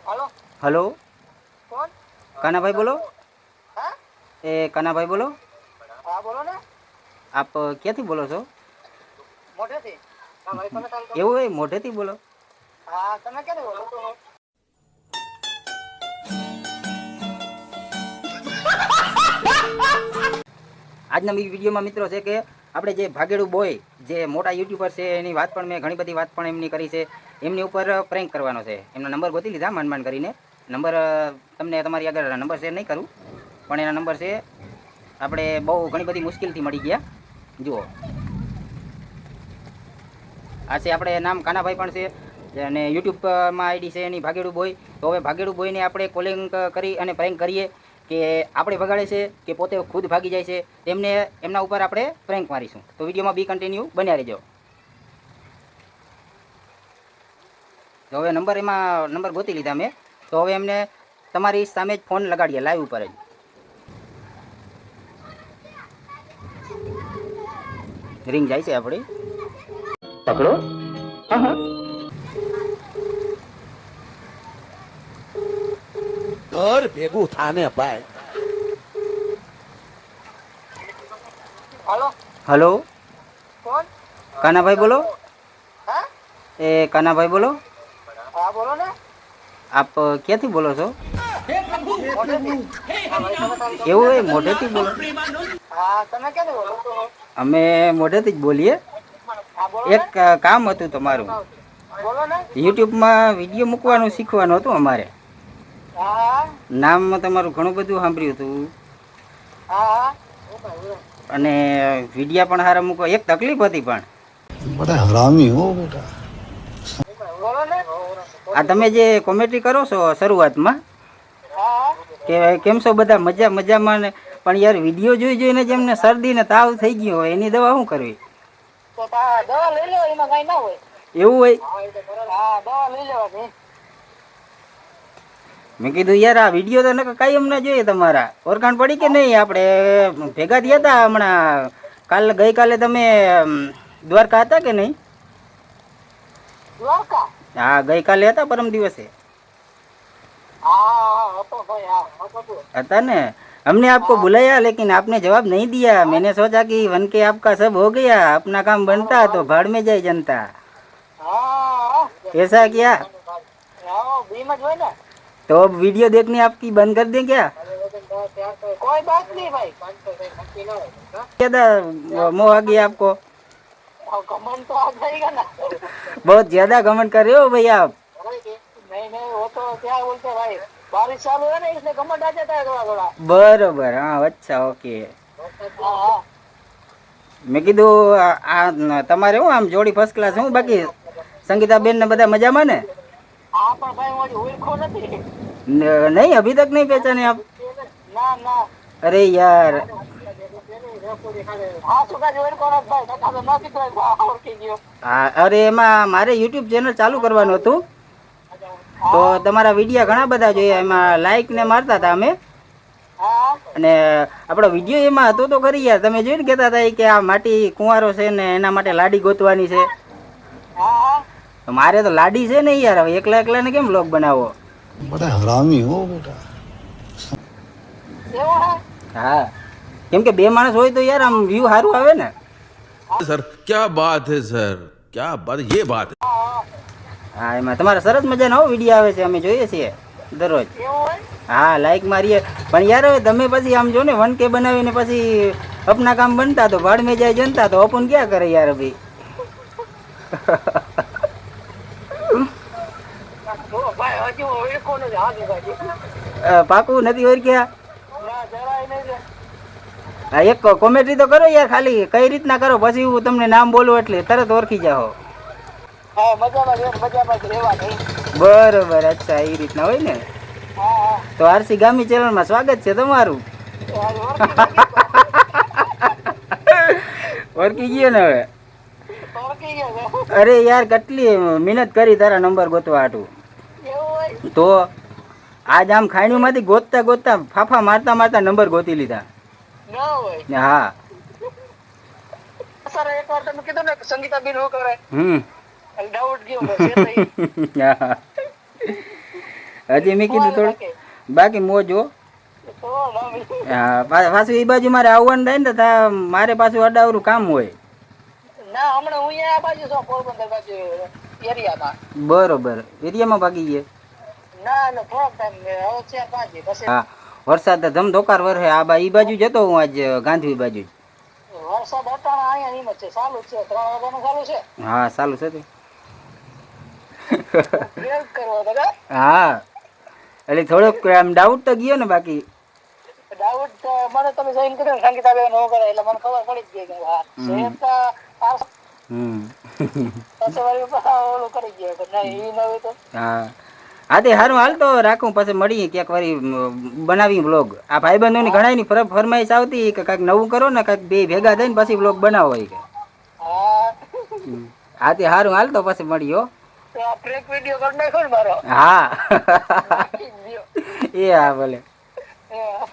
Hello. Hello, कौन? कान्हा भाई बोलो। हाँ ए कान्हा भाई बोलो। हाँ बोलो ने આપ ક્યાંથી બોલો છો? મોઢેથી. હા ભાઈ તમે કાલ કરો. એવું હોય મોઢેથી બોલો? હા તમે ક્યાંથી બોલો? આજના વિડીયોમાં મિત્રો છે કે આપણે જે ભાગેડું બોય જે મોટા યુટ્યુબર છે એની વાત પણ મેં ઘણી બધી વાત પણ એમની કરી છે. એમની ઉપર પ્રેન્ક કરવાનો છે. એમનો નંબર ગોતી લીધા માંડ કરીને. નંબર તમને તમારી આગળ નંબર શેર નહીં કરું, પણ એના નંબર છે આપણે બહુ ઘણી બધી મુશ્કેલથી મળી ગયા. જુઓ, આ છે આપણે નામ કાનાભાઈ પણ છે અને યુટ્યુબમાં આઈડી છે એની ભાગેડું બોય. તો હવે ભાગેડું બોયને આપણે કોલિંગ કરી અને પ્રેન્ક કરીએ કે આપણે ભગાડે છે કે પોતે ખુદ ભાગી જાય છે, તેમને એમના ઉપર આપણે પ્રેન્ક મારીશું. તો વિડીયોમાં બી કન્ટિન્યુ બન્યા રહેજો. તો હવે નંબર ગોતી લીધા મેં. તો હવે એમને તમારી સામે જ ફોન લગાડીએ લાઈવ ઉપર જ. રિંગ જાય છે આપણી, પકડો. હા હા, ઘર ભેગું થાને ભાઈ. हेलो હલો, कौन? કાનાભાઈ બોલો. हाँ એ કાનાભાઈ બોલો. हाँ बोलो ने આપ ક્યાંથી બોલો છો? મોઢેથી. હા ભાઈ તમે કાલ કરો. એવું હોય મોઢેથી બોલો? હા તમે ક્યાંથી બોલો? અમે મોઢેથી જ બોલીએ. હા બોલો ને. એક કામ હતું તમારું. બોलो ने. યુટ્યુબમાં વિડીયો મૂકવાનું શીખવાનું હતું અમારે. हाँ નામ તમારું ઘણું બધું સાંભળ્યું હતું हाँ અને વિડીયા પણ સારા મૂકો. એક તકલીફ હતી પણ બડા હરામી હો બેટા. बोलो ने. આ તમે જે કોમેડી કરો છો શરૂઆતમાં हाँ કે કેમ છો બધા મજામાં ને, પણ યાર વિડીયો જોઈને જેમને શરદી ને તાવ થઈ ગયો હોય એની દવા શું કરવી? तो दवा ले लो એમાં કઈ ના હોય. એવું હોય? હા દવા લઈ લેવાની. મેં કીધું યાર આ વિડીયો તો નકર કાંઈ એમ ના જોઈએ તમારા. ઓળખાણ પડી કે નહીં? આપણે ભેગા થયા હતા હમણાં ગઈકાલે તમે દ્વારકા હતા કે નહીં? દ્વારકા? હા ગઈકાલે હતા, પરમ દિવસે हाँ હતો ભાઈ. हाँ હતો. હતા ને. हमने आपको बुलाया लेकिन आपने जवाब नहीं दिया. मैंने सोचा कि वन के आपका सब हो गया, अपना काम बनता तो भाड़ में जाए जनता. हाँ ऐसा क्या? हाँ बीम જ હોય ને. तो अब वीडियो देखने आपकी बंद कर दें क्या? कोई बात नहीं भाई. ज्यादा मोह आ गया आपको? कमेंट तो आ जाएगा ना. बहुत ज्यादा घमंड कर रहे हो भाई आप. नहीं नहीं वो तो क्या बोलते हैं भाई, बारिश चालू है ना इसलिए कमेंट आ जाता है थोड़ा थोड़ा. बरोबर. हाँ અચ્છા ઓકે. हाँ हाँ મેં કીધું આ તમારે હું આમ જોડી ફર્સ્ટ ક્લાસ. હું બાકી સંગીતાબેન ને બધા મજામાં ને? हाँ पर भाई मुझे ओळखो નથી. नहीं अभी तक नहीं पहचाने आप? ના ના. अरे यार હા સુકા જ ઓળખો નથી ભાઈ. નકા તો નથી તો ઓળખી ગયો. હા, અરે એમાં મારે યુટ્યુબ ચેનલ ચાલુ કરવાનું હતું તો તમારા વિડીયા ઘણા બધા જોયા, એમાં લાઈક ને મારતા હતા અમે. હા અને આપણો વિડીયો એમાં હતો તો ખરી યાર. તમે જોઈને કહેતા હતા કે આ માટી કુંવારો છે ને એના માટે લાડી ગોતવાની છે. હા હા તો મારે તો લાડી છે ને યાર, હવે એકલા એકલાને કેમ વ્લોગ બનાવો? બડા હરામી હો બેટા. એવું હે? હા, કેમ કે બે માણસ હોય તો યાર આમ વ્યૂ સારું આવે ને. सर क्या बात है सर, क्या बात, ये बात है. હા, એમાં તમારા સરસ મજાના હો વિડીયો આવે છે, અમે જોઈએ છીએ દરરોજ. એવું હોય? હા લાઈક મારીએ. પણ યાર હવે તમે પછી આમ જો ને 1K બનાવીને પછી अपना काम बनता तो भाड़ में जाए जनता, तो अपन क्या करे यार अभी? જો ભાઈ હજી હું ઓળખો નથી. હા જી ભાઈ. પાકું નથી હોય ક્યાં? ના જરાય નહીં. હા, એક કોમેડી તો કરો યાર. ખાલી કઈ રીતના કરો પછી હું તમને નામ બોલું એટલે તરત ઓળખી જાઓ. હા મજામાં જ રહેવાનું. બરોબર. અચ્છા એ રીતના હોય ને. હા હા તો આરસી ગામી ચેનલમાં સ્વાગત છે તમારું. ઓળખી ગયો ને હવે? ઓળખી ગયો છે. અરે યાર કેટલી મહેનત કરી તારા નંબર ગોતવા હાટું. એવું હોય? તો આજ આમ ખાણીમાંથી ગોતતા ગોતતા ફાફા મારતા મારતા નંબર ગોતી લીધા. ના હોય. હા. સર એકવાર તમે કીધું ને સંગીતાબેન શું કરે, હમ. ડાઉટ ગયો બસ એ થઈ. હા. હજી મેં કીધું થોડું બાકી મોજ હો. તો લાંબી. હા પાછું એ બાજુ મારે આવવાનું થાય ને તો મારે પાછું અડાવરું કામ હોય. ના હમણાં હું અહીંયા આ બાજુ છું પોરબંદર બાજુ એરિયામાં. બરોબર એરિયામાં ભાગી ગયા. ના એટલે થોડોક ટાઈમ હવે 4-5 દી પછી હા વરસાદ તો ધમધોકાર વરસે આ ઈ બાજુ જતો હું આજ ગાંધી બાજુ. વરસાદ અટાણા અહીંયા એમ જ છે ચાલુ જ છે 3 વાગ્યાનું ચાલુ છે. હા ચાલુ છે તે. બ્રેક કરવો દાદા. હા એટલે થોડોક આમ ડાઉટ તો ગયો ને બાકી. ડાઉટ મને તમે જઈને કીધું ને સંગીતાબેન ન કરે એટલે મને ખબર પડી જ ગઈ કે હા છે તો આ હમ પછી વળી ઓલું કરી ગયો કે નહીં ઈ ન હોય તો હા હા તે સારું હાલ તો રાખું પછી મળીએ ક્યાંક વારી બનાવી બ્લોગ. આ ભાઈબંધોની ઘણાની ફરમાઈશ આવતી કે કાંઈક નવું કરો ને કાંઈક બે ભેગા થઈને પછી બ્લોગ બનાવો હોય કે. હા હા તે સારું હાલ તો પછી મળીએ હો. તો આ પ્રેક વિડીયો કરી નાખ્યો ને મારો હા નાખી જ દ્યો. એ હા ભલે. હા.